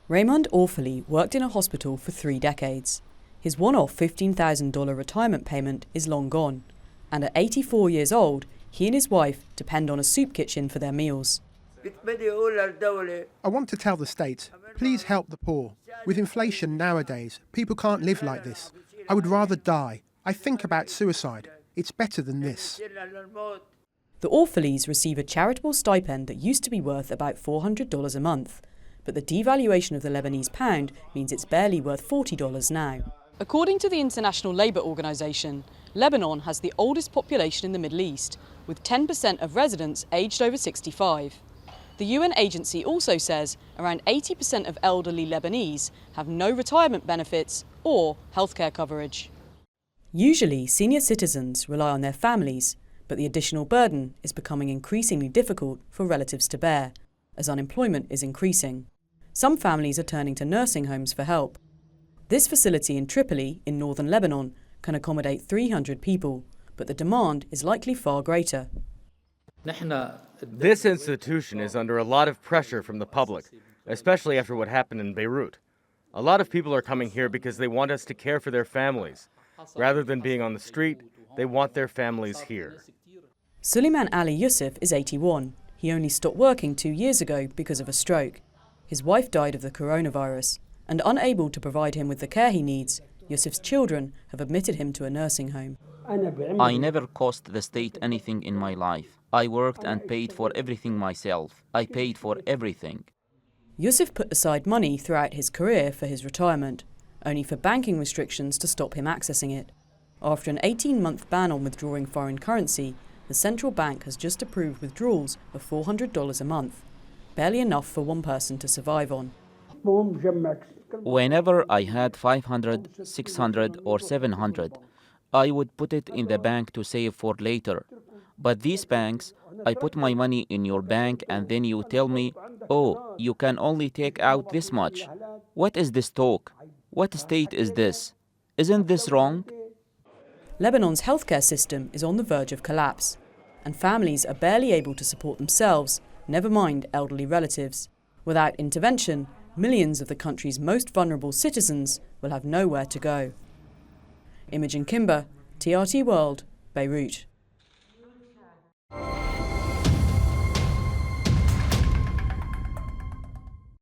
Raymond Orfali worked in a hospital for 3 decades. His one-off $15,000 retirement payment is long gone, and at 84 years old, he and his wife depend on a soup kitchen for their meals. I want to tell the state, please help the poor. With inflation nowadays, people can't live like this. I would rather die. I think about suicide. It's better than this. The Orfalis receive a charitable stipend that used to be worth about $400 a month, but the devaluation of the Lebanese pound means it's barely worth $40 now. According to the International Labour Organization, Lebanon has the oldest population in the Middle East, with 10% of residents aged over 65. The UN agency also says around 80% of elderly Lebanese have no retirement benefits or healthcare coverage. Usually, senior citizens rely on their families, but the additional burden is becoming increasingly difficult for relatives to bear, as unemployment is increasing. Some families are turning to nursing homes for help. This facility in Tripoli, in northern Lebanon, can accommodate 300 people, but the demand is likely far greater. This institution is under a lot of pressure from the public, especially after what happened in Beirut. A lot of people are coming here because they want us to care for their families. Rather than being on the street, they want their families here. Suleiman Ali Yusuf is 81. He only stopped working 2 years ago because of a stroke. His wife died of the coronavirus, and unable to provide him with the care he needs, Yusuf's children have admitted him to a nursing home. I never cost the state anything in my life. I worked and paid for everything myself. I paid for everything. Yusuf put aside money throughout his career for his retirement, only for banking restrictions to stop him accessing it. After an 18-month ban on withdrawing foreign currency, the central bank has just approved withdrawals of $400 a month, barely enough for one person to survive on. Whenever I had 500, 600 or 700, I would put it in the bank to save for later. But these banks, I put my money in your bank and then you tell me, oh, you can only take out this much. What is this talk? What state is this? Isn't this wrong? Lebanon's healthcare system is on the verge of collapse, and families are barely able to support themselves, never mind elderly relatives. Without intervention, millions of the country's most vulnerable citizens will have nowhere to go. Imogen Kimber, TRT World, Beirut.